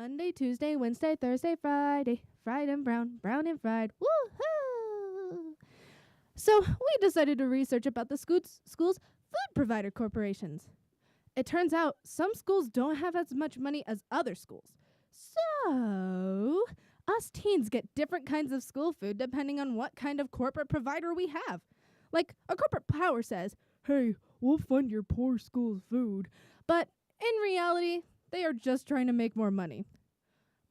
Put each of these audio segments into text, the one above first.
Monday, Tuesday, Wednesday, Thursday, Friday. Fried and brown, brown and fried. Woohoo! So we decided to research about the school's food provider corporations. It turns out some schools don't have as much money as other schools. So us teens get different kinds of school food depending on what kind of corporate provider we have. Like a corporate power says, hey, we'll fund your poor school's food. But in reality, they are just trying to make more money.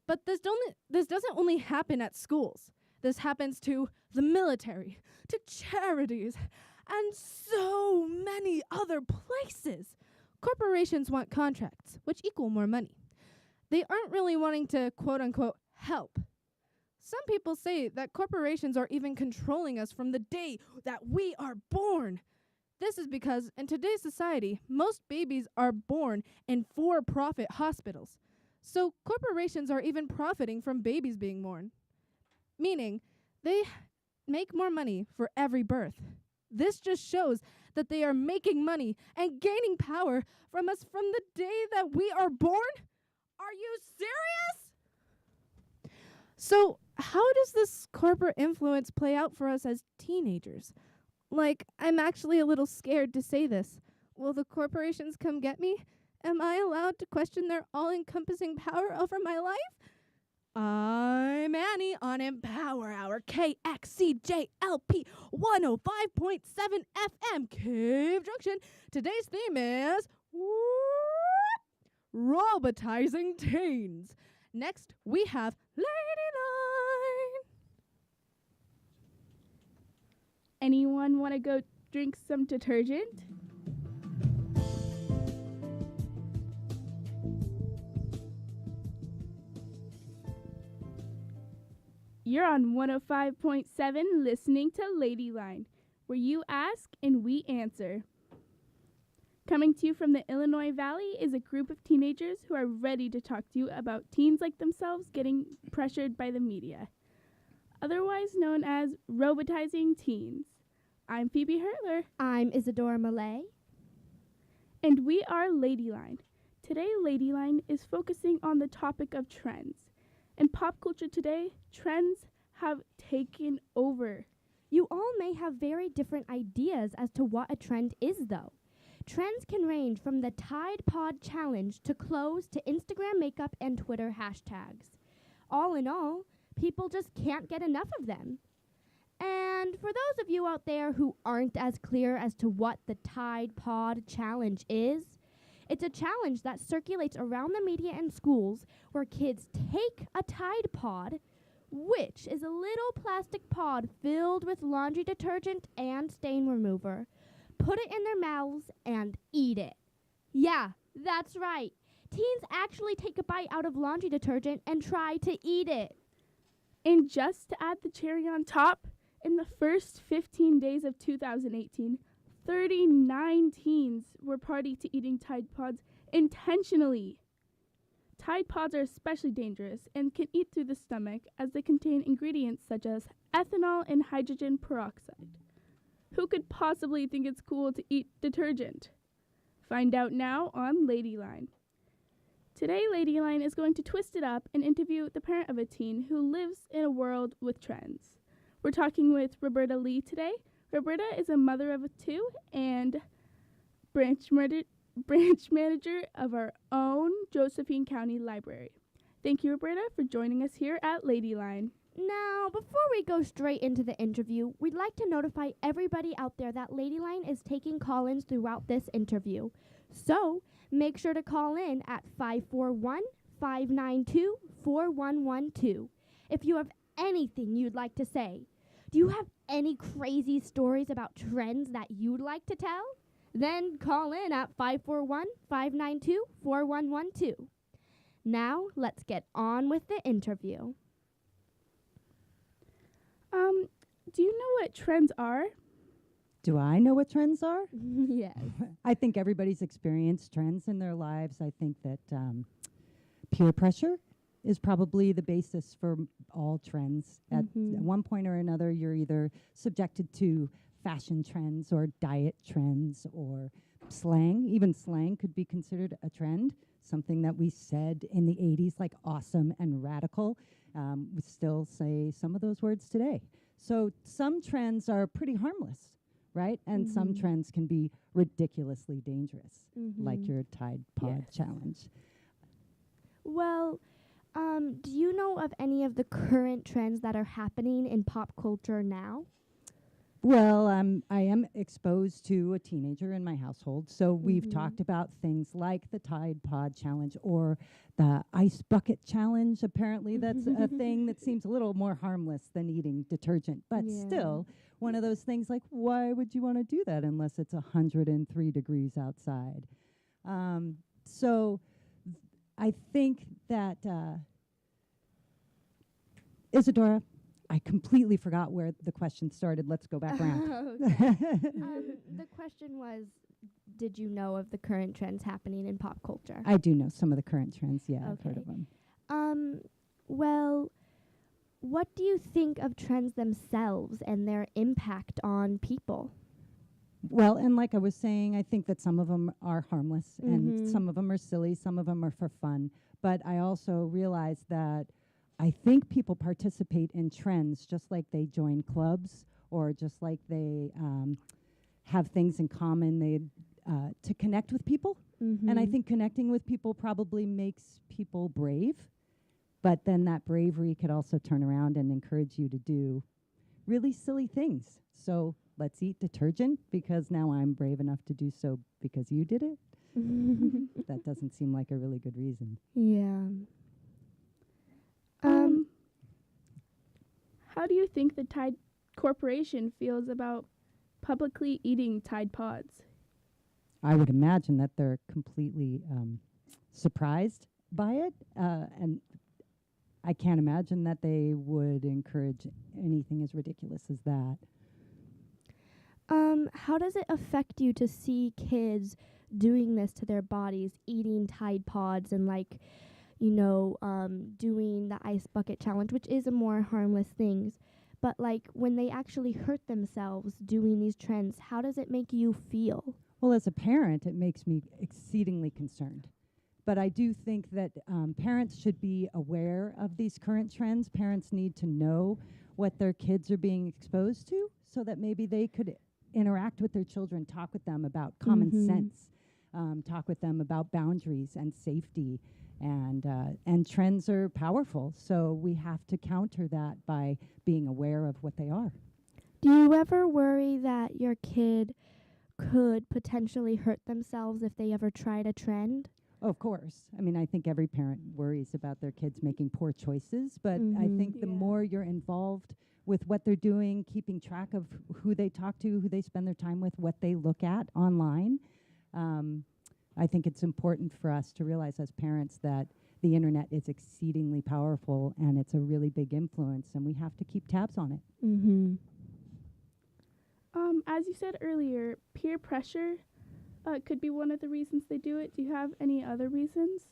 But this doesn't only happen at schools. This happens to the military, to charities, and so many other places. Corporations want contracts, which equal more money. They aren't really wanting to, quote-unquote, help. Some people say that corporations are even controlling us from the day that we are born. This is because in today's society, most babies are born in for-profit hospitals. So corporations are even profiting from babies being born. Meaning, they make more money for every birth. This just shows that they are making money and gaining power from us from the day that we are born? Are you serious? So, how does this corporate influence play out for us as teenagers? Like, I'm actually a little scared to say this. Will the corporations come get me? Am I allowed to question their all-encompassing power over my life? I'm Annie on EmpowerHour, KXCJ-LP 105.7 FM, Cave Junction. Today's theme is Robotizing Teens. Next, we have Ladyline. Anyone want to go drink some detergent? You're on 105.7 listening to Ladyline, where you ask and we answer. Coming to you from the Illinois Valley is a group of teenagers who are ready to talk to you about teens like themselves getting pressured by the media, otherwise known as robotizing teens. I'm Phoebe Hertler. I'm Isadora Malay. And we are Ladyline. Today, Ladyline is focusing on the topic of trends. In pop culture today, trends have taken over. You all may have very different ideas as to what a trend is, though. Trends can range from the Tide Pod Challenge to clothes to Instagram makeup and Twitter hashtags. All in all, people just can't get enough of them. And for those of you out there who aren't as clear as to what the Tide Pod Challenge is, it's a challenge that circulates around the media and schools where kids take a Tide Pod, which is a little plastic pod filled with laundry detergent and stain remover, put it in their mouths, and eat it. Yeah, that's right. Teens actually take a bite out of laundry detergent and try to eat it. And just to add the cherry on top, in the first 15 days of 2018, 39 teens were party to eating Tide Pods intentionally. Tide Pods are especially dangerous and can eat through the stomach as they contain ingredients such as ethanol and hydrogen peroxide. Who could possibly think it's cool to eat detergent? Find out now on Ladyline. Today, Ladyline is going to twist it up and interview the parent of a teen who lives in a world with trends. We're talking with Roberta Lee today. Roberta is a mother of two and branch manager of our own Josephine County Library. Thank you, Roberta, for joining us here at Ladyline. Now, before we go straight into the interview, we'd like to notify everybody out there that Ladyline is taking call-ins throughout this interview. So, make sure to call in at 541-592-4112 if you have anything you'd like to say. Do you have any crazy stories about trends that you'd like to tell? Then call in at 541-592-4112. Now, let's get on with the interview. Do you know what trends are? Do I know what trends are? Yes. I think everybody's experienced trends in their lives. I think that peer pressure is probably the basis for all trends. At one point or another, you're either subjected to fashion trends or diet trends or slang, even slang could be considered a trend, something that we said in the 80s, like awesome and radical. We still say some of those words today. So some trends are pretty harmless, right? And some trends can be ridiculously dangerous, like your Tide Pod challenge. Well, do you know of any of the current trends that are happening in pop culture now? Well, I am exposed to a teenager in my household, so we've talked about things like the Tide Pod challenge or the ice bucket challenge. Apparently, that's a thing that seems a little more harmless than eating detergent, but still one of those things like, why would you want to do that unless it's 103 degrees outside? So I think that Isadora, I completely forgot where the question started. Let's go back around. The question was, did you know of the current trends happening in pop culture? I do know some of the current trends. Yeah, I've heard of them. Well, what do you think of trends themselves and their impact on people? Well, and like I was saying, I think that some of them are harmless and some of them are silly, some of them are for fun. But I also realize that I think people participate in trends just like they join clubs or just like they have things in common to connect with people. And I think connecting with people probably makes people brave. But then that bravery could also turn around and encourage you to do really silly things. So let's eat detergent because now I'm brave enough to do so because you did it. That doesn't seem like a really good reason. Yeah. How do you think the Tide Corporation feels about publicly eating Tide Pods? I would imagine that they're completely surprised by it. And I can't imagine that they would encourage anything as ridiculous as that. How does it affect you to see kids doing this to their bodies, eating Tide Pods and doing the ice bucket challenge, which is a more harmless things. But when they actually hurt themselves doing these trends, how does it make you feel? Well, as a parent, it makes me exceedingly concerned. But I do think that parents should be aware of these current trends. Parents need to know what their kids are being exposed to so that maybe they could interact with their children, talk with them about common sense, talk with them about boundaries and safety. And trends are powerful, so we have to counter that by being aware of what they are. Do you ever worry that your kid could potentially hurt themselves if they ever tried a trend? Oh, of course. I mean, I think every parent worries about their kids making poor choices, but I think the more you're involved with what they're doing, keeping track of who they talk to, who they spend their time with, what they look at online, I think it's important for us to realize as parents that the internet is exceedingly powerful and it's a really big influence and we have to keep tabs on it. As you said earlier, peer pressure could be one of the reasons they do it. Do you have any other reasons?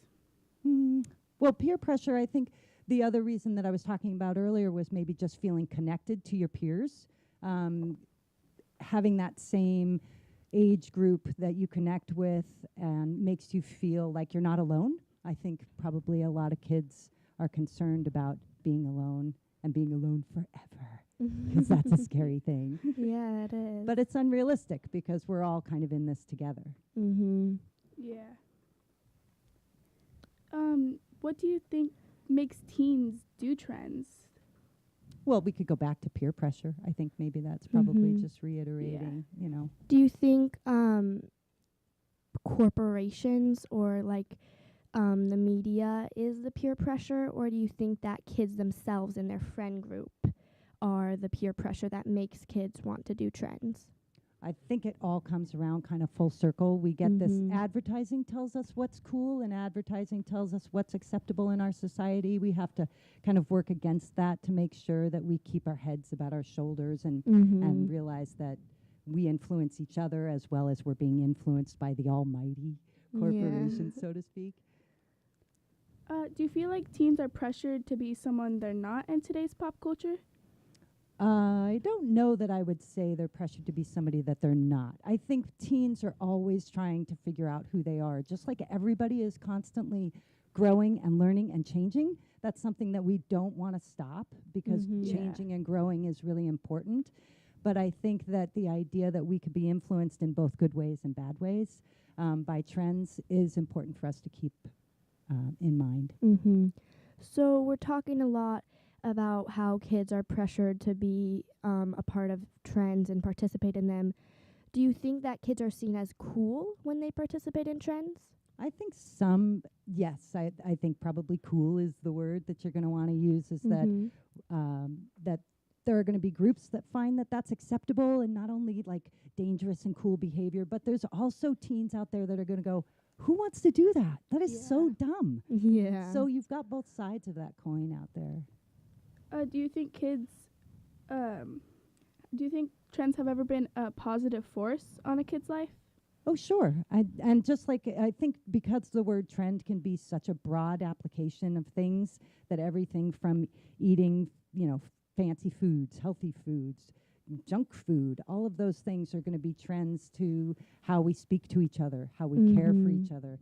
Well, peer pressure, I think the other reason that I was talking about earlier was maybe just feeling connected to your peers, having that same age group that you connect with and makes you feel like you're not alone. I think probably a lot of kids are concerned about being alone and being alone forever because that's a scary thing. Yeah, it is. But it's unrealistic because we're all kind of in this together. Yeah. What do you think makes teens do trends? Well, we could go back to peer pressure. I think maybe that's probably just reiterating, Do you think corporations or the media is the peer pressure, or do you think that kids themselves and their friend group are the peer pressure that makes kids want to do trends? I think it all comes around kind of full circle. We get this advertising tells us what's cool and advertising tells us what's acceptable in our society. We have to kind of work against that to make sure that we keep our heads about our shoulders and realize that we influence each other as well as we're being influenced by the almighty corporation, so to speak. Do you feel like teens are pressured to be someone they're not in today's pop culture? I don't know that I would say they're pressured to be somebody that they're not. I think teens are always trying to figure out who they are. Just like everybody is constantly growing and learning and changing, that's something that we don't want to stop because changing and growing is really important. But I think that the idea that we could be influenced in both good ways and bad ways by trends is important for us to keep in mind. So we're talking a lot about how kids are pressured to be a part of trends and participate in them. Do you think that kids are seen as cool when they participate in trends? I think some, yes. I think probably cool is the word that you're going to want to use. Is that that there are going to be groups that find that that's acceptable and not only like dangerous and cool behavior, but there's also teens out there that are going to go, who wants to do that? That is so dumb. Yeah. So you've got both sides of that coin out there. Do you think trends have ever been a positive force on a kid's life? Oh, sure. And just like I think because the word trend can be such a broad application of things, that everything from eating, fancy foods, healthy foods, junk food, all of those things are going to be trends to how we speak to each other, how we care for each other.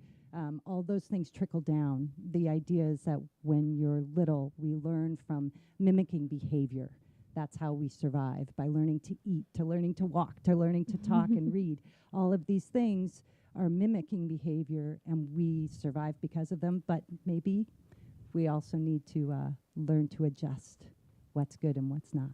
All those things trickle down. The idea is that when you're little, we learn from mimicking behavior. That's how we survive, by learning to eat, to learning to walk, to learning to talk and read. All of these things are mimicking behavior, and we survive because of them. But maybe we also need to learn to adjust what's good and what's not.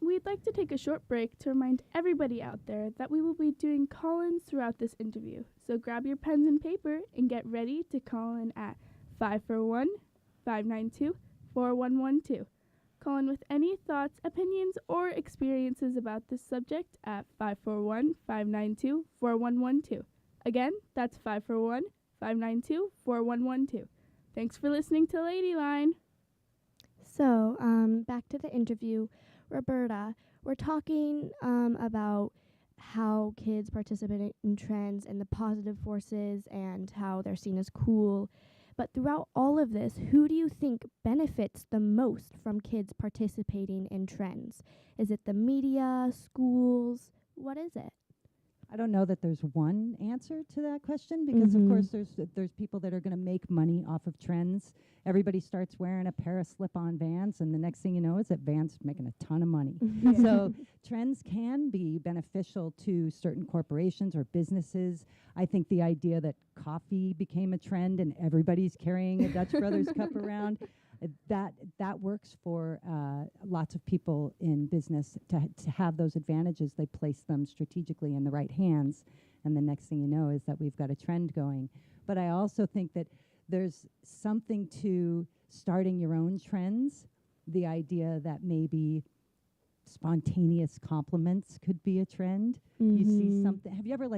We'd like to take a short break to remind everybody out there that we will be doing call-ins throughout this interview. So grab your pens and paper and get ready to call in at 541-592-4112. Call in with any thoughts, opinions, or experiences about this subject at 541-592-4112. Again, that's 541-592-4112. Thanks for listening to Ladyline. So, back to the interview. Roberta, we're talking about how kids participate in trends and the positive forces and how they're seen as cool. But throughout all of this, who do you think benefits the most from kids participating in trends? Is it the media, schools? What is it? I don't know that there's one answer to that question because, of course, there's people that are going to make money off of trends. Everybody starts wearing a pair of slip-on Vans, and the next thing you know is that Vans making a ton of money. So trends can be beneficial to certain corporations or businesses. I think the idea that coffee became a trend and everybody's carrying a Dutch Brothers cup around, that works for lots of people in business to have those advantages. They place them strategically in the right hands, and the next thing you know is that we've got a trend going. But I also think that there's something to starting your own trends, the idea that maybe spontaneous compliments could be a trend. You see something. Have you ever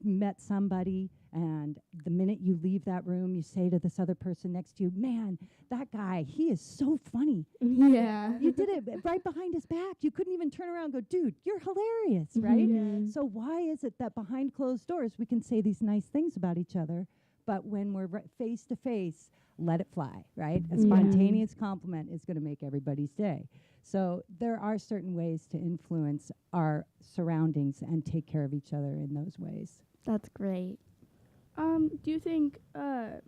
met somebody and the minute you leave that room, you say to this other person next to you, man, that guy, he is so funny. Yeah. You did it right behind his back. You couldn't even turn around and go, dude, you're hilarious, right? So why is it that behind closed doors we can say these nice things about each other, but when we're face to face, let it fly, right? A spontaneous compliment is going to make everybody's day. So there are certain ways to influence our surroundings and take care of each other in those ways. That's great. Do you think, how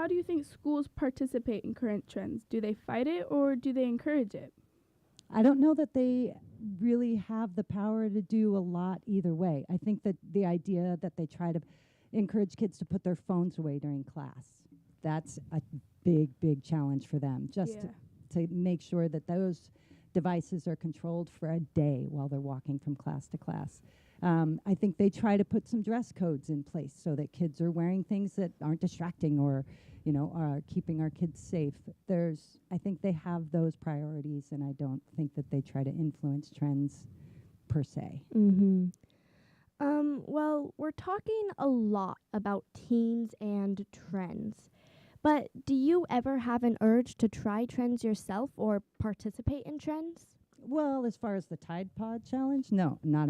do you think schools participate in current trends? Do they fight it or do they encourage it? I don't know that they really have the power to do a lot either way. I think that the idea that they try to encourage kids to put their phones away during class, that's a big, big challenge for them. Just to make sure that those devices are controlled for a day while they're walking from class to class. I think they try to put some dress codes in place so that kids are wearing things that aren't distracting or, are keeping our kids safe. I think they have those priorities, and I don't think that they try to influence trends per se. Well, we're talking a lot about teens and trends. But do you ever have an urge to try trends yourself or participate in trends? Well, as far as the Tide Pod challenge, no, not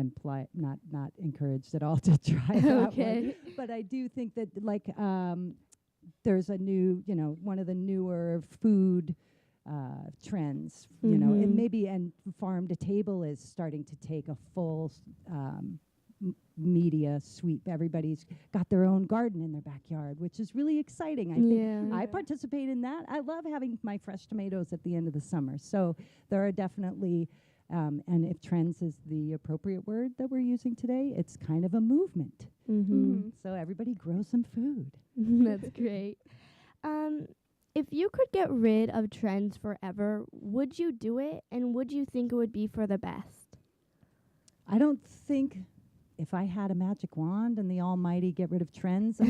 encouraged at all to try that one. But I do think that there's a new, one of the newer food trends, you know, and maybe, and farm to table is starting to take a full media sweep. Everybody's got their own garden in their backyard, which is really exciting. I think I participate in that. I love having my fresh tomatoes at the end of the summer. So there are definitely, and if trends is the appropriate word that we're using today, it's kind of a movement. So everybody grow some food. That's great. If you could get rid of trends forever, would you do it? And would you think it would be for the best? I don't think if I had a magic wand and the almighty get rid of trends,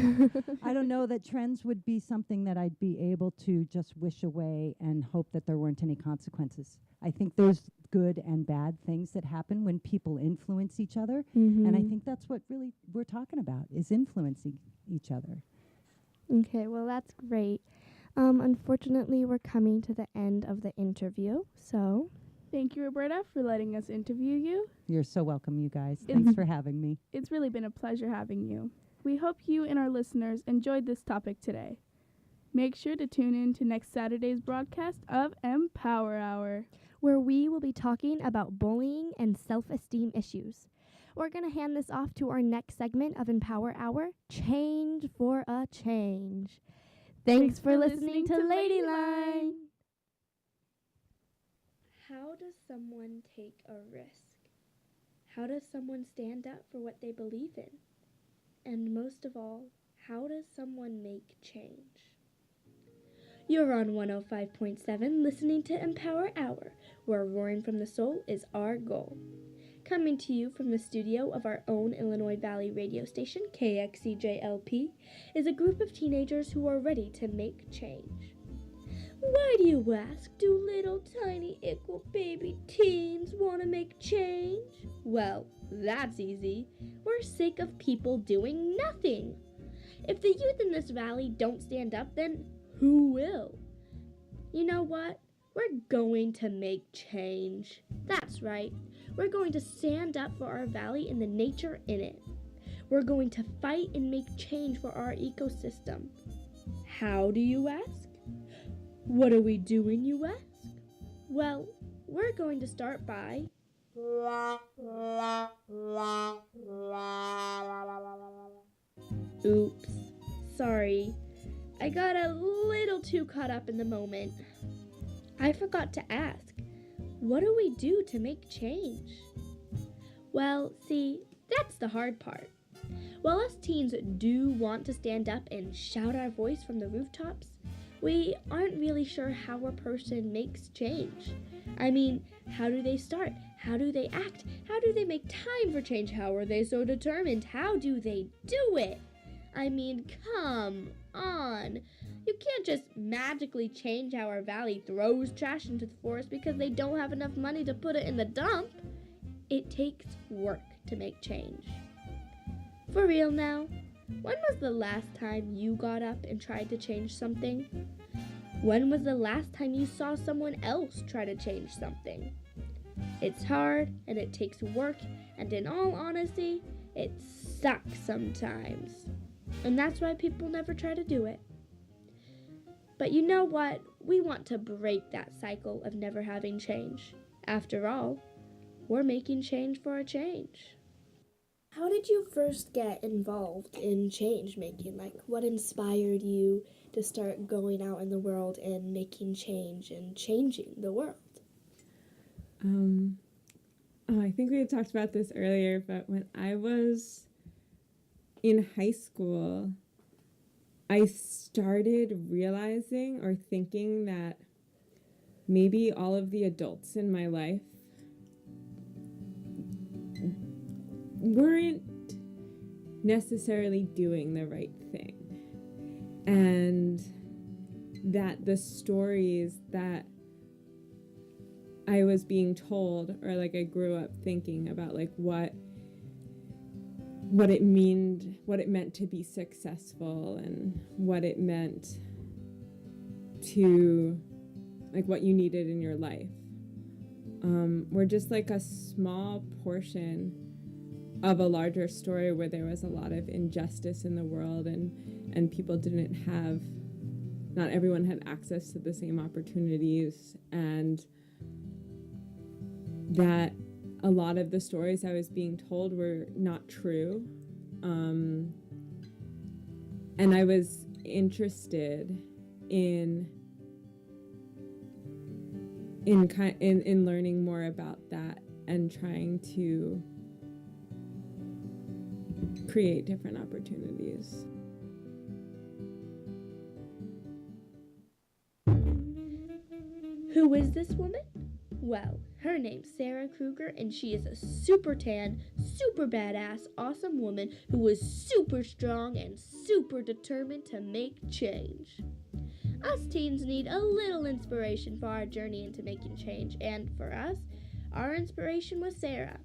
I don't know that trends would be something that I'd be able to just wish away and hope that there weren't any consequences. I think there's good and bad things that happen when people influence each other. And I think that's what really we're talking about, is influencing each other. Okay, well, that's great. Unfortunately, we're coming to the end of the interview, so... Thank you, Roberta, for letting us interview you. You're so welcome, you guys. Thanks for having me. It's really been a pleasure having you. We hope you and our listeners enjoyed this topic today. Make sure to tune in to next Saturday's broadcast of EmpowerHour, where we will be talking about bullying and self-esteem issues. We're going to hand this off to our next segment of EmpowerHour, Change for a Change. Thanks for listening to Ladyline. How does someone take a risk? How does someone stand up for what they believe in? And most of all, how does someone make change? You're on 105.7 listening to EmpowerHour, where roaring from the soul is our goal. Coming to you from the studio of our own Illinois Valley radio station, KXCJ-LP, is a group of teenagers who are ready to make change. Why do you ask? Do little tiny ickle baby teens want to make change? Well, that's easy. We're sick of people doing nothing. If the youth in this valley don't stand up, then who will? You know what? We're going to make change. That's right. We're going to stand up for our valley and the nature in it. We're going to fight and make change for our ecosystem. How do you ask? What are we doing, you ask? Well, we're going to start by... Oops. Sorry. I got a little too caught up in the moment. I forgot to ask, what do we do to make change? Well, see, that's the hard part. While us teens do want to stand up and shout our voice from the rooftops, we aren't really sure how a person makes change. I mean, how do they start? How do they act? How do they make time for change? How are they so determined? How do they do it? I mean, come on. You can't just magically change how our valley throws trash into the forest because they don't have enough money to put it in the dump. It takes work to make change. For real now, when was the last time you got up and tried to change something? When was the last time you saw someone else try to change something? It's hard and it takes work, and in all honesty, it sucks sometimes. And that's why people never try to do it. But you know what? We want to break that cycle of never having change. After all, we're making change for a change. How did you first get involved in change making? Like, what inspired you to start going out in the world and making change and changing the world? I think we had talked about this earlier, but when I was in high school, I started realizing or thinking that maybe all of the adults in my life weren't necessarily doing the right thing. And that the stories that I was being told, or like I grew up thinking about like what it meant to be successful and what it meant to like what you needed in your life, were just like a small portion of a larger story where there was a lot of injustice in the world and people didn't have not everyone had access to the same opportunities, and that a lot of the stories I was being told were not true. And I was interested in learning more about that and trying to create different opportunities. Who is this woman? Well, her name's Sarah Kruger, and she is a super tan, super badass, awesome woman who is super strong and super determined to make change. Us teens need a little inspiration for our journey into making change, and for us, our inspiration was Sarah.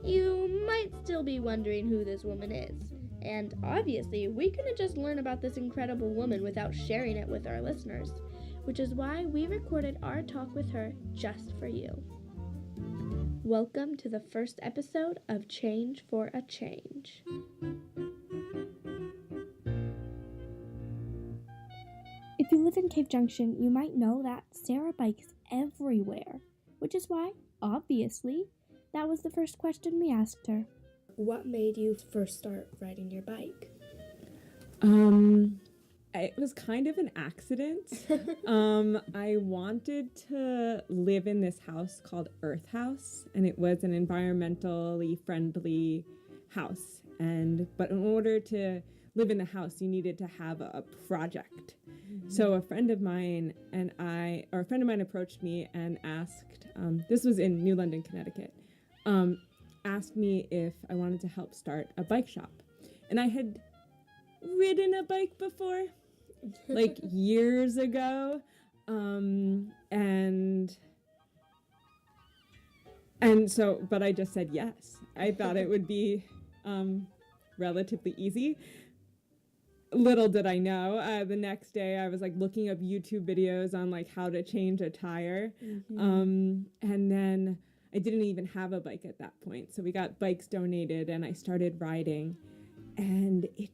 You might still be wondering who this woman is, and obviously we couldn't just learn about this incredible woman without sharing it with our listeners, which is why we recorded our talk with her just for you. Welcome to the first episode of Change for a Change. If you live in Cave Junction, you might know that Sarah bikes everywhere, which is why, obviously, that was the first question we asked her. What made you first start riding your bike? It was kind of an accident. I wanted to live in this house called Earth House, and it was an environmentally friendly house. But in order to live in the house, you needed to have a project. Mm-hmm. So a friend of mine approached me and asked, this was in New London, Connecticut, asked me if I wanted to help start a bike shop. And I had ridden a bike before, like years ago, but I just said yes. I thought it would be relatively easy. Little did I know, the next day I was like looking up YouTube videos on like how to change a tire. Mm-hmm. And then I didn't even have a bike at that point. So we got bikes donated and I started riding, and it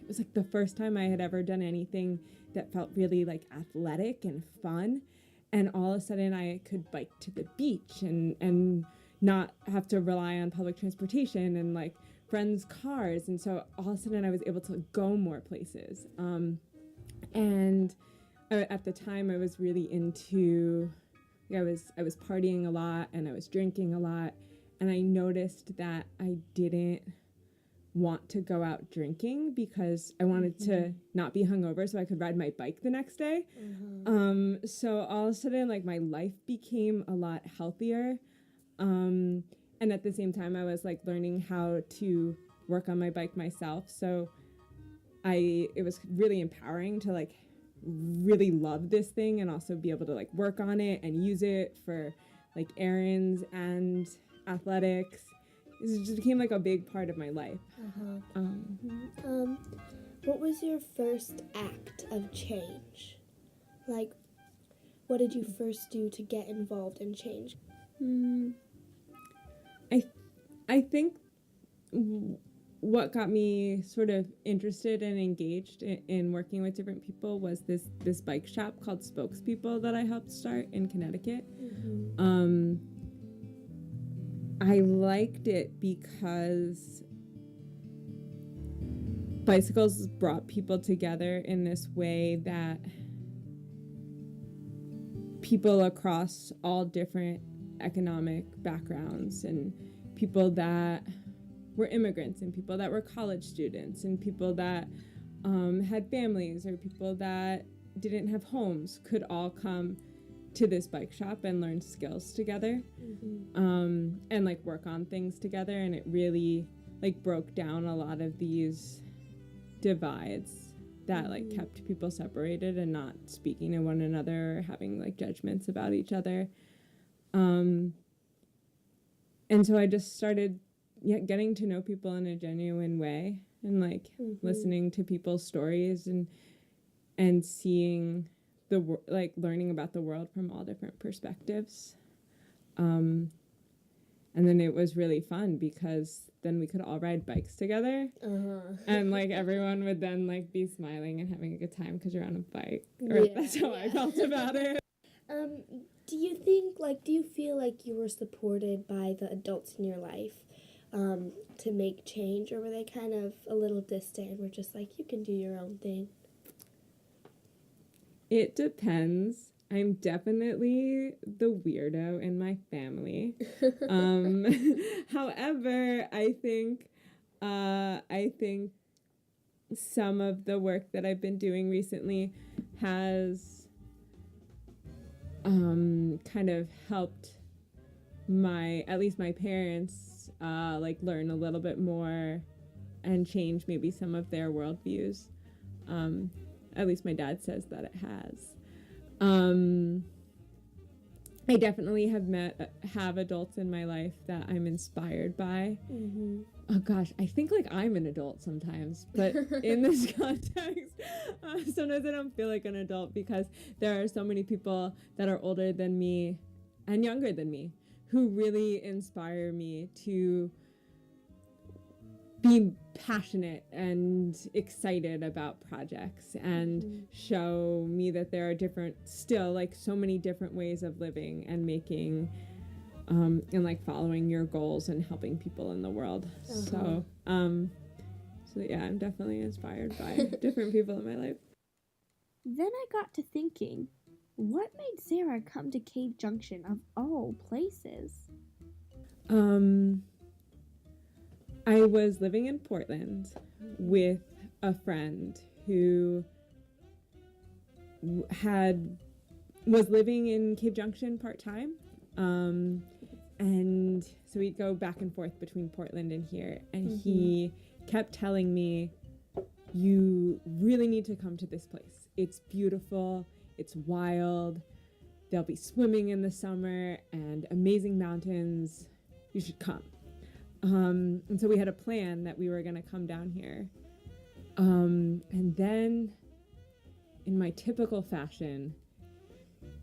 was like the first time I had ever done anything that felt really like athletic and fun. And all of a sudden I could bike to the beach and not have to rely on public transportation and like friends' cars. And so all of a sudden I was able to go more places. At the time I was really into, I was partying a lot and I was drinking a lot. And I noticed that I didn't want to go out drinking because I wanted to not be hungover so I could ride my bike the next day. Mm-hmm. So all of a sudden, like, my life became a lot healthier. And at the same time, I was like learning how to work on my bike myself. So it was really empowering to like really love this thing and also be able to like work on it and use it for like errands and athletics. It just became like a big part of my life. What was your first act of change? Like, what did you first do to get involved in change? I think what got me sort of interested and engaged in working with different people was this bike shop called Spokespeople that I helped start in Connecticut. Mm-hmm. I liked it because bicycles brought people together in this way that people across all different economic backgrounds, and people that were immigrants, and people that were college students, and people that had families, or people that didn't have homes, could all come to this bike shop and learn skills together. Mm-hmm. And like work on things together. And it really like broke down a lot of these divides that like kept people separated and not speaking to one another or having like judgments about each other. And so I just started getting to know people in a genuine way, and like listening to people's stories and seeing learning about the world from all different perspectives. And then it was really fun because then we could all ride bikes together. And like everyone would then like be smiling and having a good time because you're on a bike. Or that's how I felt about it. Do you feel like you were supported by the adults in your life to make change, or were they kind of a little distant and were just like, you can do your own thing? It depends. I'm definitely the weirdo in my family. However, I think some of the work that I've been doing recently has kind of helped at least my parents like learn a little bit more and change maybe some of their worldviews. At least my dad says that it has. I definitely have adults in my life that I'm inspired by. Mm-hmm. Oh gosh, I think like I'm an adult sometimes, but in this context, sometimes I don't feel like an adult because there are so many people that are older than me and younger than me who really inspire me to be passionate and excited about projects and show me that there are still like so many different ways of living and making and like following your goals and helping people in the world. So yeah, I'm definitely inspired by different people in my life. Then I got to thinking, what made Sarah come to Cave Junction of all places? I was living in Portland with a friend who was living in Cave Junction part-time. And so we'd go back and forth between Portland and here. And he kept telling me, you really need to come to this place. It's beautiful. It's wild. There'll be swimming in the summer and amazing mountains. You should come. And so we had a plan that we were going to come down here. And then, in my typical fashion,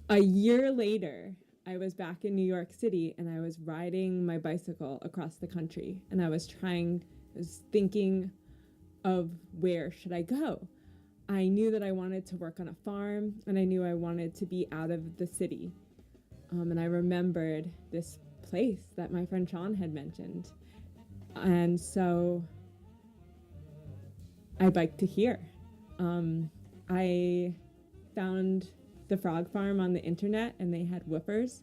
a year later, I was back in New York City and I was riding my bicycle across the country. And I was thinking of where should I go? I knew that I wanted to work on a farm and I knew I wanted to be out of the city. And I remembered this place that my friend Sean had mentioned. And so I biked to here. I found the frog farm on the internet and they had woofers.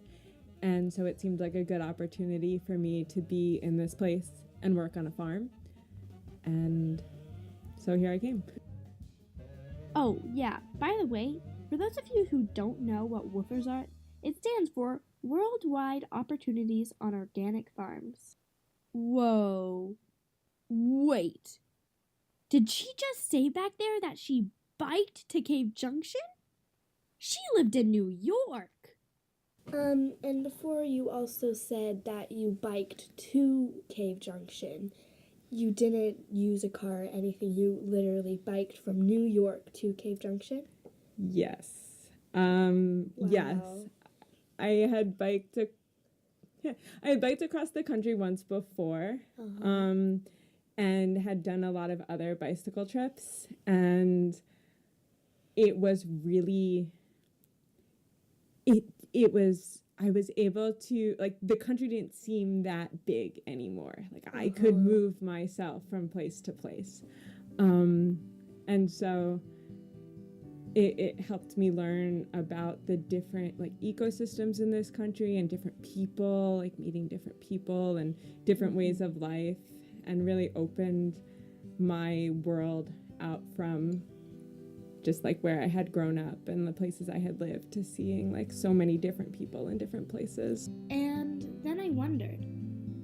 And so it seemed like a good opportunity for me to be in this place and work on a farm. And so here I came. Oh, yeah, by the way, for those of you who don't know what woofers are, it stands for Worldwide Opportunities on Organic Farms. Whoa. Wait. Did she just say back there that she biked to Cave Junction? She lived in New York. And before you also said that you biked to Cave Junction. You didn't use a car or anything. You literally biked from New York to Cave Junction? Yes. Wow. Yes. I had biked across the country once before, and had done a lot of other bicycle trips, and it was really, I was able to, like, the country didn't seem that big anymore. Like, I could move myself from place to place. And so it helped me learn about the different, like, ecosystems in this country and different people, like, meeting different people and different ways of life, and really opened my world out from just like where I had grown up and the places I had lived to seeing like so many different people in different places. And then I wondered,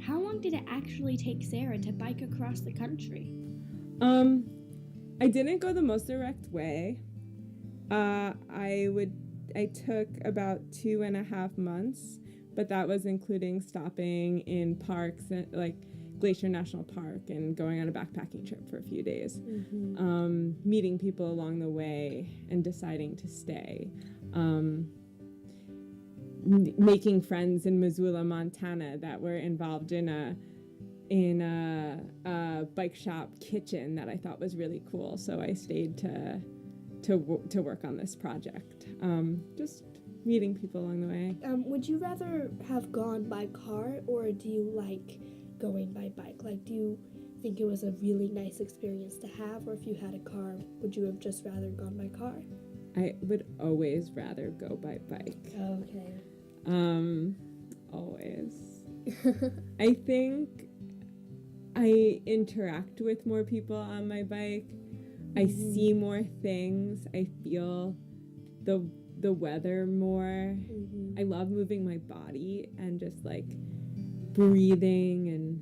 how long did it actually take Sarah to bike across the country? I didn't go the most direct way. I took about 2.5 months, but that was including stopping in parks and like Glacier National Park and going on a backpacking trip for a few days, meeting people along the way and deciding to stay. making friends in Missoula, Montana, that were involved in a bike shop kitchen that I thought was really cool. So I stayed to work on this project. Just meeting people along the way. Would you rather have gone by car, or do you like going by bike? Like, do you think it was a really nice experience to have, or if you had a car, would you have just rather gone by car? I would always rather go by bike. Okay. Always. I think I interact with more people on my bike. I see more things. I feel the weather more. I love moving my body and just like breathing and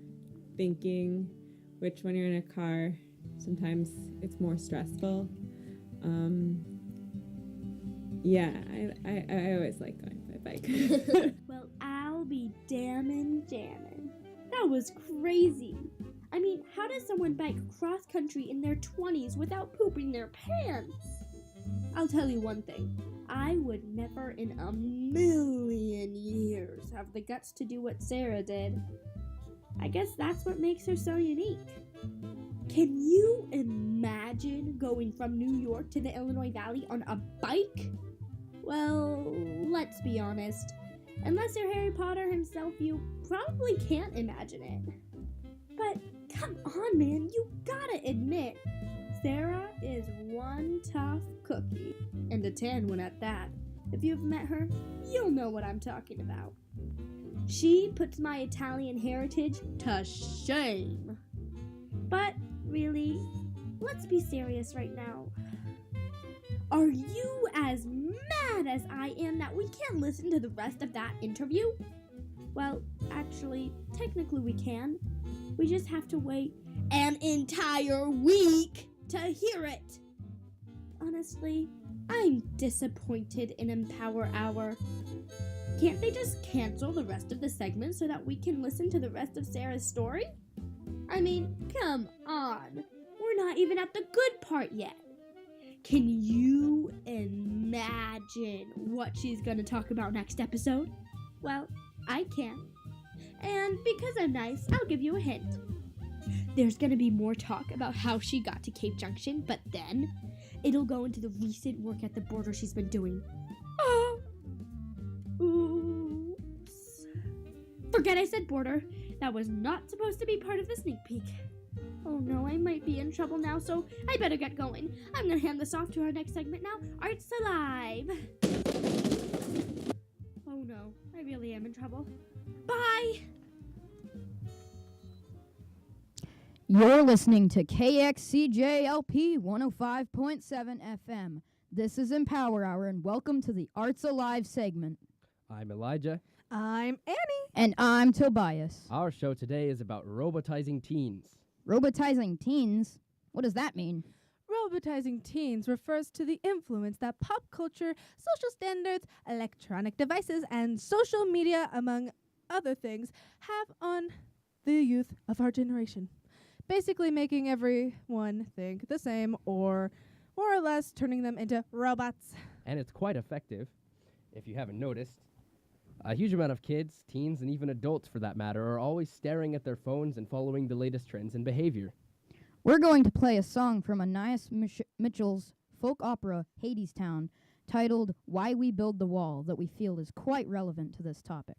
thinking, which when you're in a car, sometimes it's more stressful. Yeah, I always like going by bike. Well, I'll be jammin'. That was crazy. I mean, how does someone bike cross country in their 20s without pooping their pants? I'll tell you one thing. I would never in a million years have the guts to do what Sarah did. I guess that's what makes her so unique. Can you imagine going from New York to the Illinois Valley on a bike? Well, let's be honest. Unless you're Harry Potter himself, you probably can't imagine it. But come on, man, you gotta admit, Sarah is one tough cookie. And a tan one at that. If you've met her, you'll know what I'm talking about. She puts my Italian heritage to shame. But really, let's be serious right now. Are you as mad as I am that we can't listen to the rest of that interview? Well, actually, technically we can. We just have to wait an entire week to hear it. Honestly, I'm disappointed in EmpowerHour. Can't they just cancel the rest of the segment so that we can listen to the rest of Sarah's story? I mean, come on. We're not even at the good part yet. Can you imagine what she's gonna talk about next episode? Well, I can. And because I'm nice, I'll give you a hint. There's gonna be more talk about how she got to Cave Junction, but then it'll go into the recent work at the border she's been doing. Oh! Oops. Forget I said border. That was not supposed to be part of the sneak peek. Oh no, I might be in trouble now, so I better get going. I'm gonna hand this off to our next segment now, Arts Alive. Oh no, I really am in trouble. Bye! You're listening to KXCJ-LP 105.7 FM. This is EmpowerHour, and welcome to the Arts Alive segment. I'm Elijah. I'm Annie. And I'm Tobias. Our show today is about robotizing teens. Robotizing teens? What does that mean? Robotizing teens refers to the influence that pop culture, social standards, electronic devices, and social media, among other things, have on the youth of our generation. Basically making everyone think the same, or more or less turning them into robots. And it's quite effective. If you haven't noticed, a huge amount of kids, teens, and even adults for that matter, are always staring at their phones and following the latest trends in behavior. We're going to play a song from Anais Mitchell's folk opera, Hadestown, titled Why We Build the Wall, that we feel is quite relevant to this topic.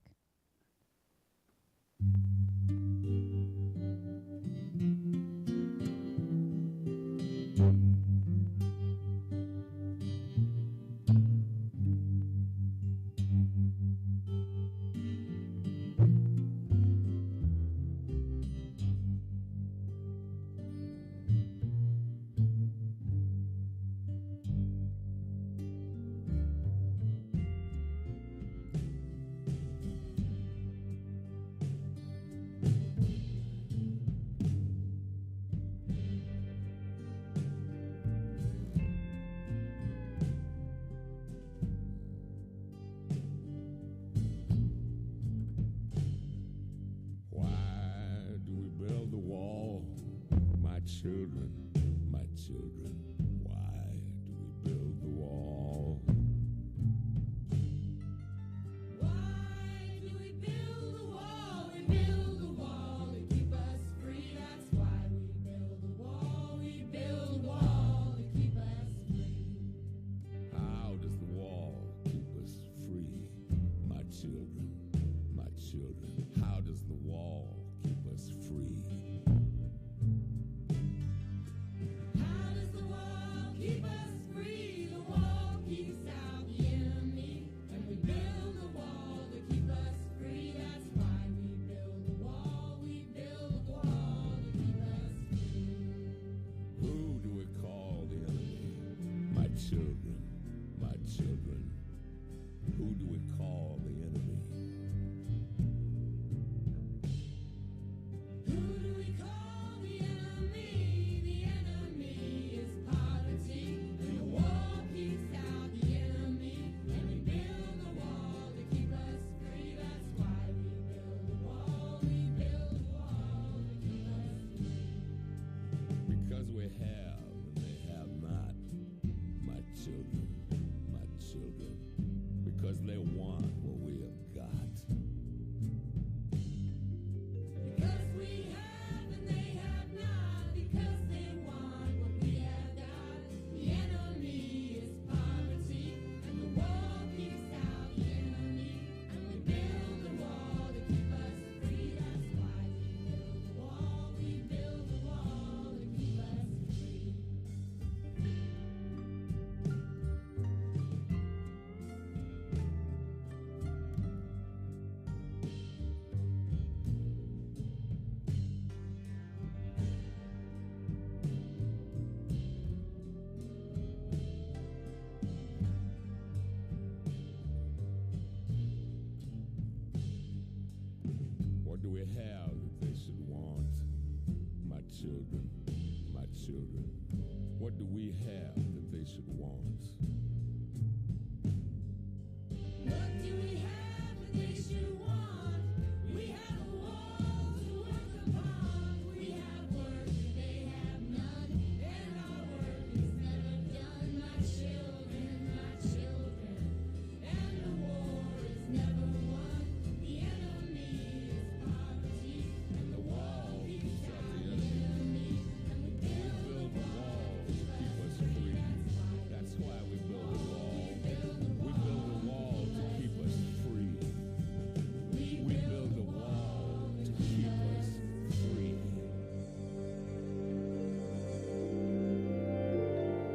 Children, why do we build the wall? Why call the enemy? Who do we call the enemy? The enemy is poverty. And the war keeps out the enemy. And we build a wall to keep us free. That's why we build a wall. We build a wall to keep us free. Because we have and they have not, my children, my children. Because they want what we have got. Because we have and they have not. Because they want what we have got. The enemy is poverty. And the wall keeps out the enemy. And we build a wall to keep us free. That's why we build a wall. We build a wall to keep us free. What do we have that they should want? My children, my children. What do we have that they should want? What do we have that they should want? We have a wall to work upon. We have work and they have none. And our work is never done. My children, my children. And the war is never won. The enemy is poverty. And the wall keeps out the enemy. And we build a wall to keep us free. That's why we build a wall. We build a wall to keep us free. We build a wall to keep us free.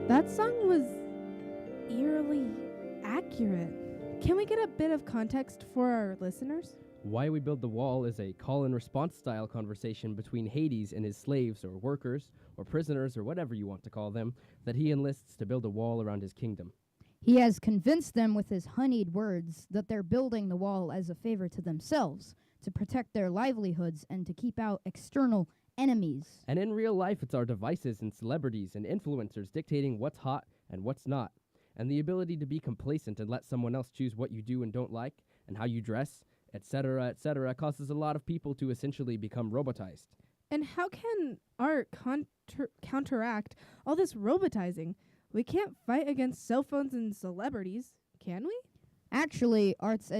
That song was eerily accurate. Can we get a bit of context for our listeners? Why We Build the Wall is a call and response style conversation between Hades and his slaves or workers or prisoners or whatever you want to call them that he enlists to build a wall around his kingdom. He has convinced them with his honeyed words that they're building the wall as a favor to themselves, to protect their livelihoods and to keep out external enemies. And in real life, it's our devices and celebrities and influencers dictating what's hot and what's not. And the ability to be complacent and let someone else choose what you do and don't like and how you dress, etc., causes a lot of people to essentially become robotized. And how can art counteract all this robotizing? We can't fight against cell phones and celebrities, can we? Actually, arts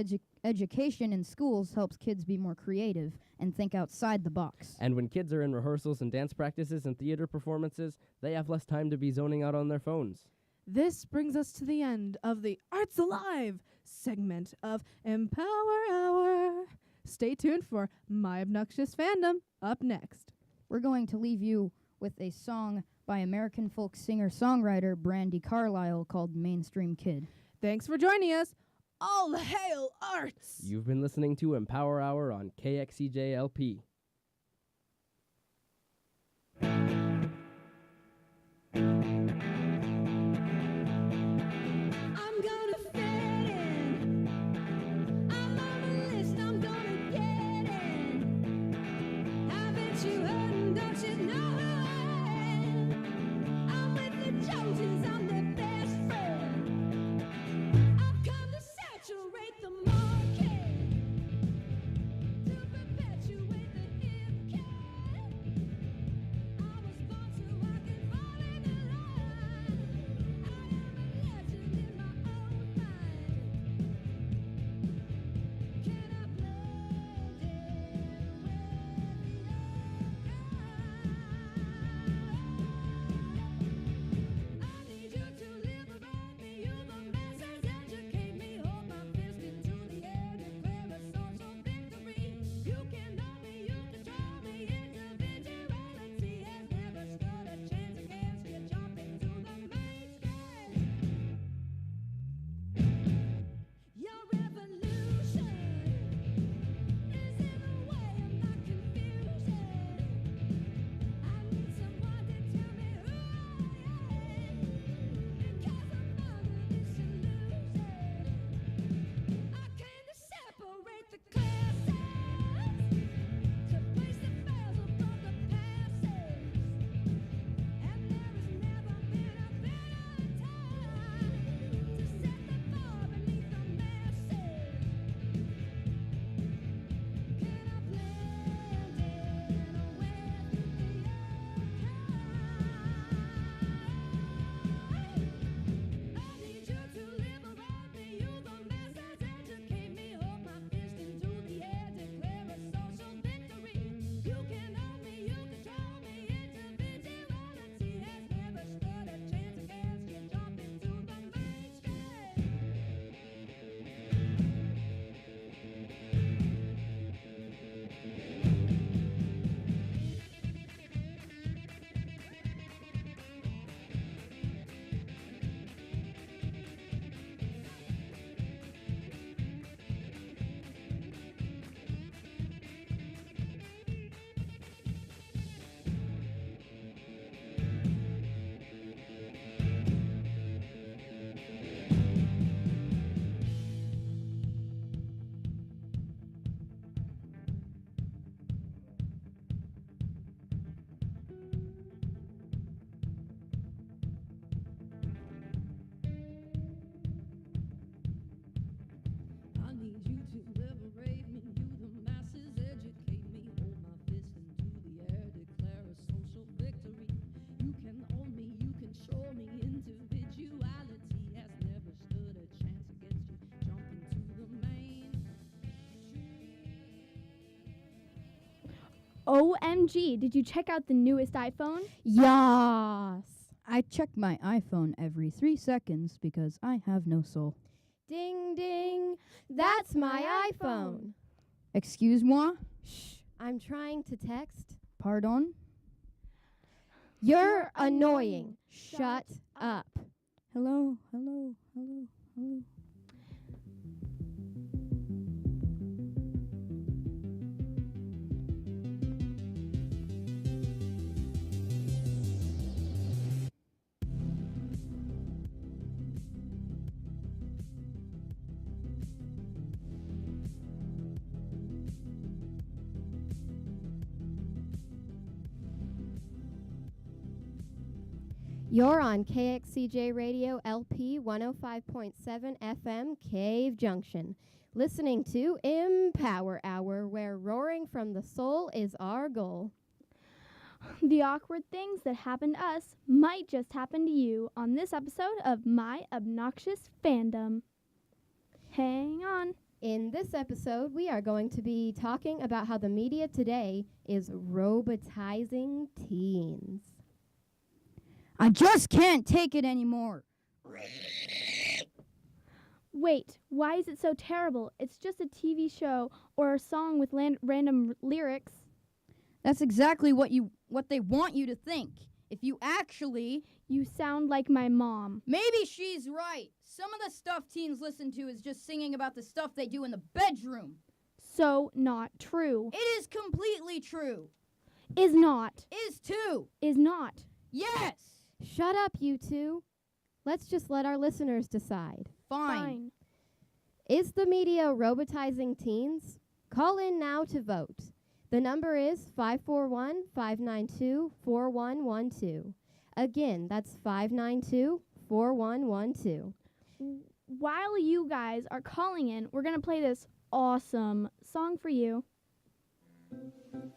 education in schools helps kids be more creative and think outside the box. And when kids are in rehearsals and dance practices and theater performances, they have less time to be zoning out on their phones. This brings us to the end of the Arts Alive segment of Empower Hour. Stay tuned for My Obnoxious Fandom up next. We're going to leave you with a song by American folk singer-songwriter Brandi Carlile called Mainstream Kid. Thanks for joining us. All hail arts! You've been listening to Empower Hour on KXCJ-LP. I'm gonna fit in. I'm on the list, I'm gonna get in. Haven't you heard and don't you know who I am? I'm with the Joneses, I'm their best friend. I've come to saturate the market, to perpetuate the OMG, did you check out the newest iPhone? Yas! I check my iPhone every 3 seconds because I have no soul. Ding ding, that's my iPhone. Excuse-moi? Shh, I'm trying to text. Pardon? You're annoying. Shut up. Hello, hello, hello, hello. You're on KXCJ Radio LP 105.7 FM Cave Junction, listening to Empower Hour, where roaring from the soul is our goal. The awkward things that happen to us might just happen to you on this episode of My Obnoxious Fandom. Hang on. In this episode, we are going to be talking about how the media today is robotizing teens. I just can't take it anymore. Wait, why is it so terrible? It's just a TV show or a song with random lyrics. That's exactly what they want you to think. If you actually... You sound like my mom. Maybe she's right. Some of the stuff teens listen to is just singing about the stuff they do in the bedroom. So not true. It is completely true. Is not. Is too. Is not. Yes. Shut up, you two. Let's just let our listeners decide. Fine. Is the media robotizing teens? Call in now to vote. The number is 541-592-4112. Again, that's 592-4112. While you guys are calling in, we're going to play this awesome song for you.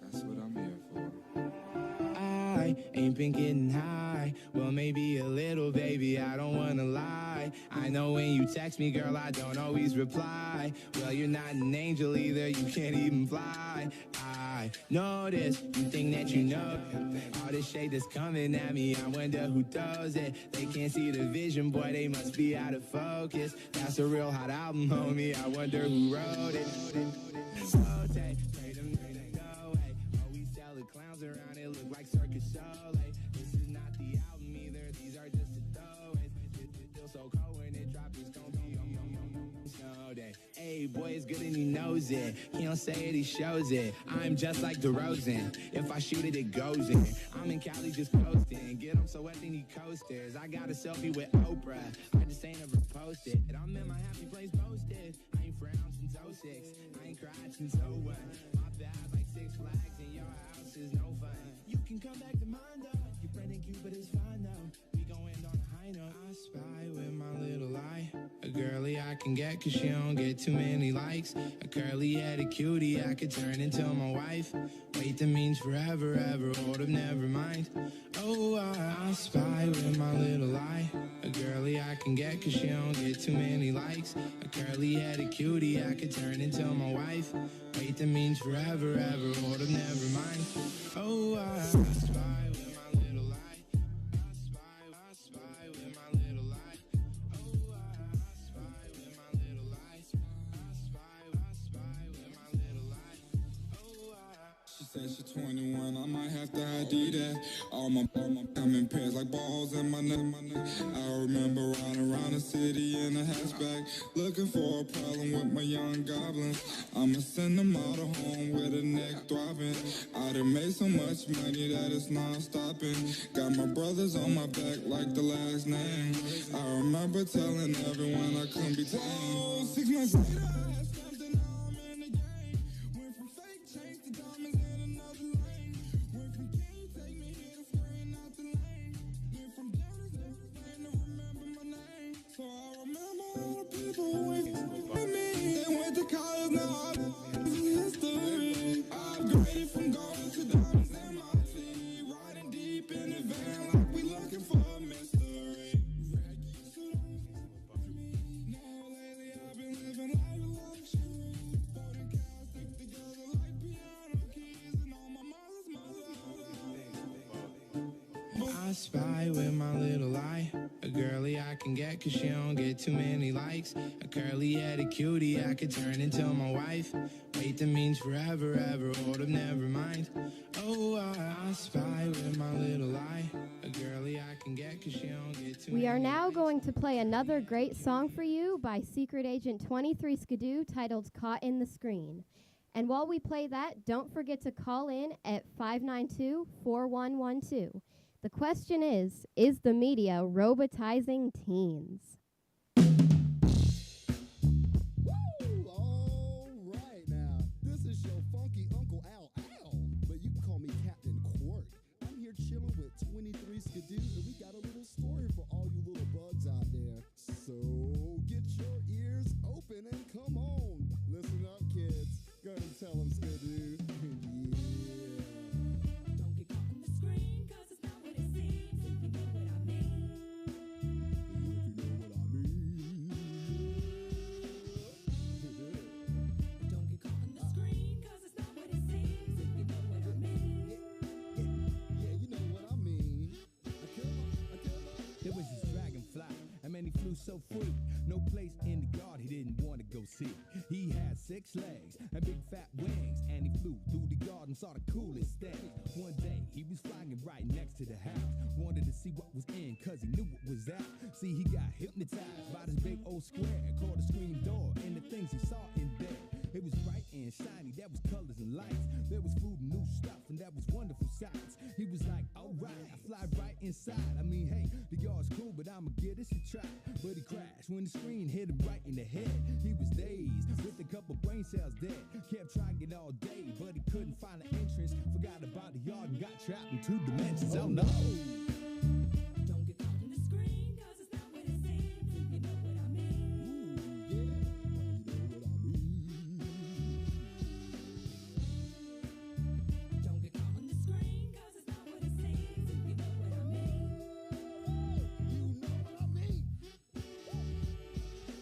That's what I'm here for. I ain't been getting high. Well, maybe a little, baby, I don't wanna lie. I know when you text me, girl, I don't always reply. Well, you're not an angel either, you can't even fly. I know this, you think that you know all this shade that's coming at me, I wonder who does it. They can't see the vision, boy, they must be out of focus. That's a real hot album, homie, I wonder who wrote it. So take them go away. Always tell the clowns around it look like circus show. Like, this is not the album either, these are just the throwaways. It feels so cold when it drops, it's gonna be snow day. Hey, boy, it's good and he knows it. He don't say it, he shows it. I'm just like DeRozan. If I shoot it, it goes in. I'm in Cali just coasting. Get him so wet, they need coasters. I got a selfie with Oprah. I just ain't ever posted. I'm in my happy place posted. I ain't frowned since 06. I ain't cried since 01. My bad, like Six Flags, and your house is no fun. You can come back to mine, though. Your friend ain't cute, but it's fine, though. We gon' end on a high note. I spy with my little eye. A girly I can get, cause she don't get too many likes. A curly-headed cutie I could turn into my wife. Wait, that means forever, ever. Hold up, never mind. Oh, I spy with my little eye. A girly I can get, cause she don't get too many likes. A curly-headed cutie I could turn into my wife. Wait, that means forever, ever. Hold up, never mind. Oh, I spy with my little eye. I spy with my little eye. Oh, I spy with my little eye. I spy with my little eye. Oh, She said she's 21, I might have to ID that. All my come in pairs like balls in my neck. I remember riding around the city in a hatchback, looking for a problem with my young goblins. I'ma send them all to home with a neck throbbing. I done made so much money that it's non-stopping. Got my brothers on my back like the last name. I remember telling everyone I couldn't be tamed. 6 months later, I had stepped and now I'm in the game. Went from fake chains to diamonds in another lane. Went from king, take me here to screen out the lane. Went from downers to fame to remember my name. So I remember all the people who went with me. They went to college, now I'm history. I upgraded from gold to diamonds in my feet. Riding deep in the van like we looking for a mystery. So don't fuck me. No, lately I've been living life I spy with my little eye a girly I can get 'cause she don't get too many likes. A curly-headed cutie I could turn into my wife. Wait, that means forever, ever, hold up, never mind. Oh, I spy with my little eye a girly I can get 'cause she don't get too We are many now likes. going to play another great song for you by Secret Agent 23 Skidoo titled Caught in the Screen. And while we play that, don't forget to call in at 592-4112. The question is the media robotizing teens? All right now, this is your funky Uncle Al Al, but you can call me Captain Quirk. I'm here chilling with 23 Skidoo, and we got a little story for all you little bugs out there. So get your ears open and come on. Listen up, kids. Go ahead and tell them, Skidoo. Yeah. Don't get caught on the screen, 'cause it's not what it seems, if you know what I mean. Don't get caught on the screen, 'cause it's not what it seems, if you know what I mean. Yeah, you know what I mean. There was this dragonfly, and man, he flew so free. No place in the garden he didn't want to go see. He had 6 legs and big fat wings, and he flew through the garden, saw the coolest thing. One day, he was flying right next to the house. Wanted to see what was in, 'cause he knew what was out. See, he got hypnotized by this big old square, called a screen door, and the things he saw in there. It was bright and shiny, there was colors and lights. There was food and new stuff, and that was wonderful sights. He was like, alright, I fly right inside. I mean, hey, the yard's cool, but I'ma give this a try. But he crashed when the screen hit him right in the head. He was dazed, with a couple brain cells dead. Kept trying it all day, but he couldn't find an entrance. Forgot about the yard and got trapped in 2 dimensions. Oh no! Don't get caught on the screen, 'cause it's not what it seems, if you know what I mean. Don't get caught on the screen, 'cause it's not what it seems, if you know what I mean.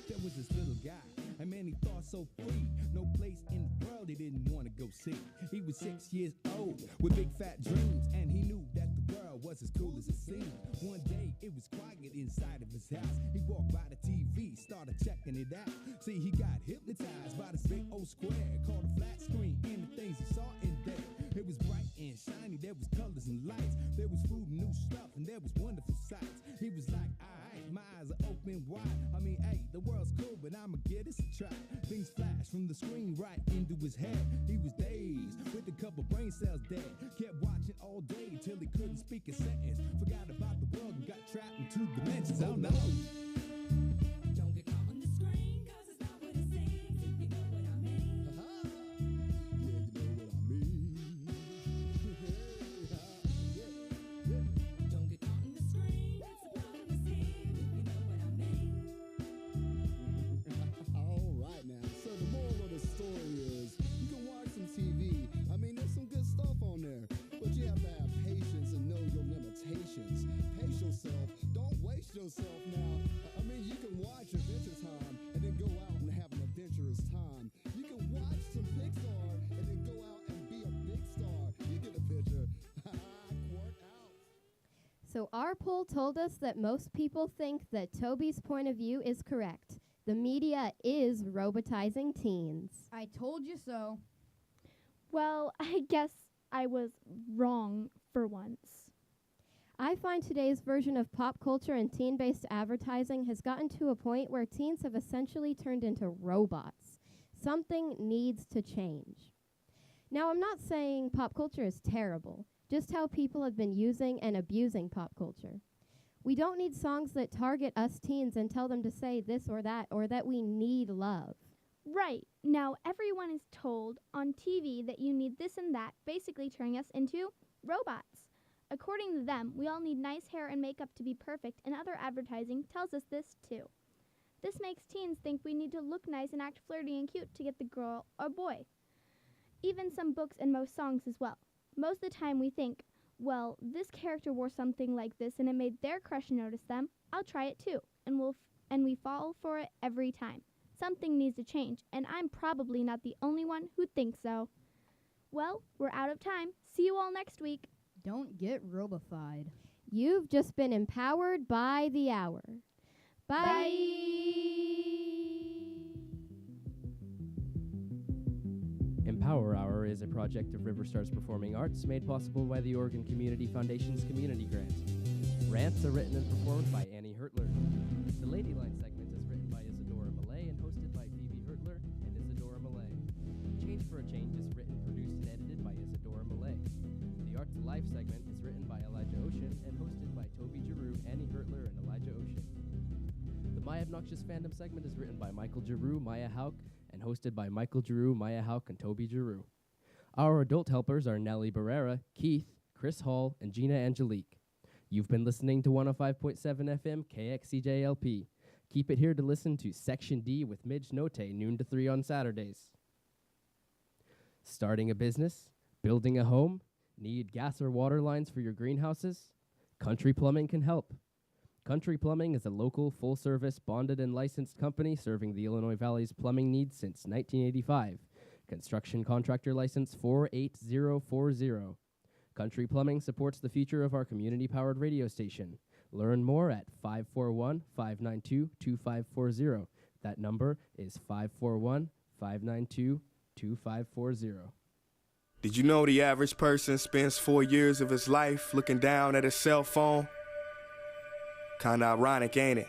There was this little guy, and man, he thought so free. No place in the world he didn't want to go see. He was 6 years old with big fat dreams, and he knew that the world was as cool as it seemed. One day it was quiet inside of his house. He walked by the TV, started checking it out. See, he got hypnotized by this big old square called a flat screen, and the things he saw in there. It was bright and shiny, there was colors and lights. There was food and new stuff, and there was wonderful sights. He was like, alright, my eyes are open wide. I mean, hey, the world's cool, but I'ma get this a try. Things flashed from the screen right into his head. He was dazed, with a couple brain cells dead. Kept watching all day till he couldn't speak a sentence. Forgot about the world and got trapped in 2 dimensions. Oh no! Don't get caught on the screen, 'cause it's not what it seems, if you know what I mean. Don't get caught on the screen, it's a problem to see, if you know what I mean. All right now. So the moral of the story is, you can watch some TV. I mean, there's some good stuff on there, but you have to have patience and know your limitations. Pace yourself. Don't waste yourself now. I mean, you can watch Adventure Time and then go out and have an adventurous time. You can watch some Pixar and then go out and be a big star. You get the picture. Quirk out. So our poll told us that most people think that Toby's point of view is correct. The media is robotizing teens. I told you so. Well, I guess I was wrong for once. I find today's version of pop culture and teen-based advertising has gotten to a point where teens have essentially turned into robots. Something needs to change. Now, I'm not saying pop culture is terrible, just how people have been using and abusing pop culture. We don't need songs that target us teens and tell them to say this or that we need love. Right. Now, everyone is told on TV that you need this and that, basically turning us into robots. According to them, we all need nice hair and makeup to be perfect, and other advertising tells us this too. This makes teens think we need to look nice and act flirty and cute to get the girl or boy. Even some books and most songs as well. Most of the time we think, well, this character wore something like this and it made their crush notice them. I'll try it too. And we fall for it every time. Something needs to change, and I'm probably not the only one who thinks so. Well, we're out of time. See you all next week. Don't get robofied. You've just been empowered by the hour. Bye. Empower Hour is a project of RiverStars Performing Arts made possible by the Oregon Community Foundation's Community Grant. Rants are written and performed by Annie Hertler. The Ladyline segment is written by Isadora Millay and hosted by Phoebe Hertler and Isadora Millay. Change for a Change is written, produced, and edited by Isadora Millay. The Arts Alive segment is written by Elijah Ocean and hosted by Toby Giroux, Annie Hertler, and Elijah Ocean. The My Obnoxious Fandom segment is written by Michael Giroux, Maya Hauk, and hosted by Michael Giroux, Maya Hauk, and Toby Giroux. Our adult helpers are Nellie Barrera, Keith, Chris Hall, and Gina Angelique. You've been listening to 105.7 FM KXCJ-LP. Keep it here to listen to Section D with Midge Note, noon to 3 on Saturdays. Starting a business? Building a home? Need gas or water lines for your greenhouses? Country Plumbing can help. Country Plumbing is a local, full-service, bonded and licensed company serving the Illinois Valley's plumbing needs since 1985. Construction Contractor License 48040. Country Plumbing supports the future of our community-powered radio station. Learn more at 541-592-2540. That number is 541-592-2540. Did you know the average person spends 4 years of his life looking down at his cell phone? Kinda ironic, ain't it?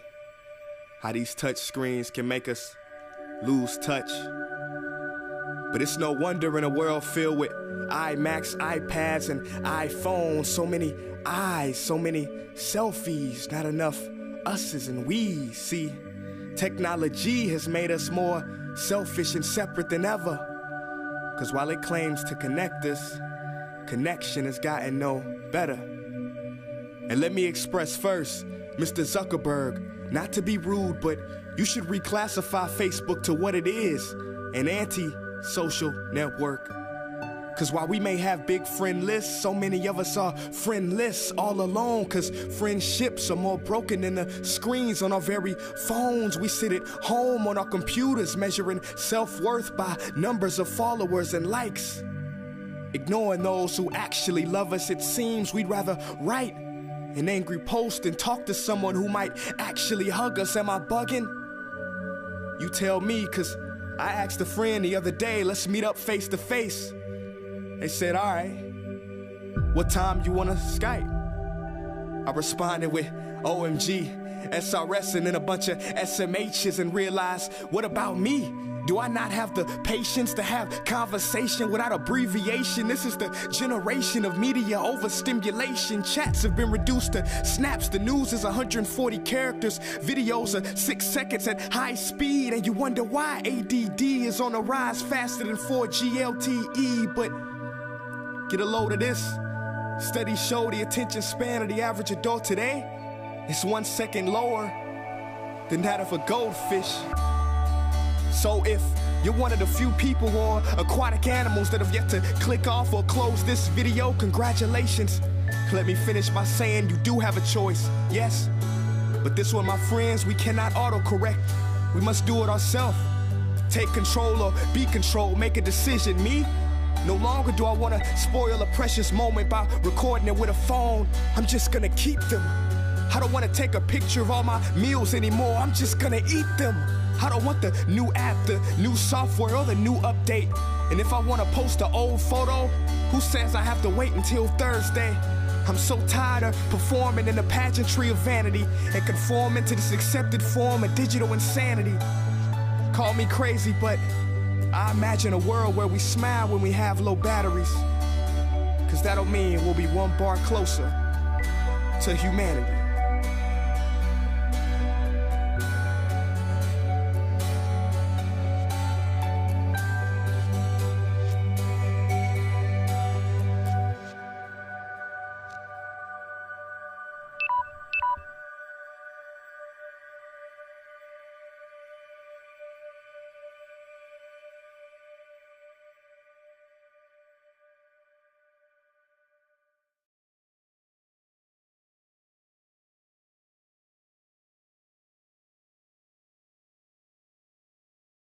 How these touch screens can make us lose touch. But it's no wonder in a world filled with iMacs, iPads, and iPhones. So many eyes, so many selfies, not enough us's and we's. See, technology has made us more selfish and separate than ever. 'Cause while it claims to connect us, connection has gotten no better. And let me express first, Mr. Zuckerberg, not to be rude, but you should reclassify Facebook to what it is, an anti-social network. 'Cause while we may have big friend lists, so many of us are friendless all alone. 'Cause friendships are more broken than the screens on our very phones. We sit at home on our computers measuring self-worth by numbers of followers and likes. Ignoring those who actually love us, it seems we'd rather write an angry post and talk to someone who might actually hug us. Am I bugging? You tell me, 'cause I asked a friend the other day, let's meet up face to face. They said, all right, what time you wanna Skype? I responded with OMG, SRS, and then a bunch of SMHs and realized, what about me? Do I not have the patience to have conversation without abbreviation? This is the generation of media overstimulation. Chats have been reduced to snaps. The news is 140 characters. Videos are 6 seconds at high speed. And you wonder why ADD is on the rise faster than 4G LTE. But get a load of this. Studies show the attention span of the average adult today is 1 second lower than that of a goldfish. So if you're one of the few people or aquatic animals that have yet to click off or close this video, congratulations. Let me finish by saying you do have a choice, yes. But this one, my friends, we cannot autocorrect. We must do it ourselves. Take control or be controlled, make a decision. Me? No longer do I want to spoil a precious moment by recording it with a phone. I'm just gonna keep them. I don't want to take a picture of all my meals anymore. I'm just gonna eat them. I don't want the new app, the new software, or the new update. And if I want to post an old photo, who says I have to wait until Thursday? I'm so tired of performing in the pageantry of vanity and conforming to this accepted form of digital insanity. Call me crazy, but I imagine a world where we smile when we have low batteries. 'Cause that'll mean we'll be one bar closer to humanity.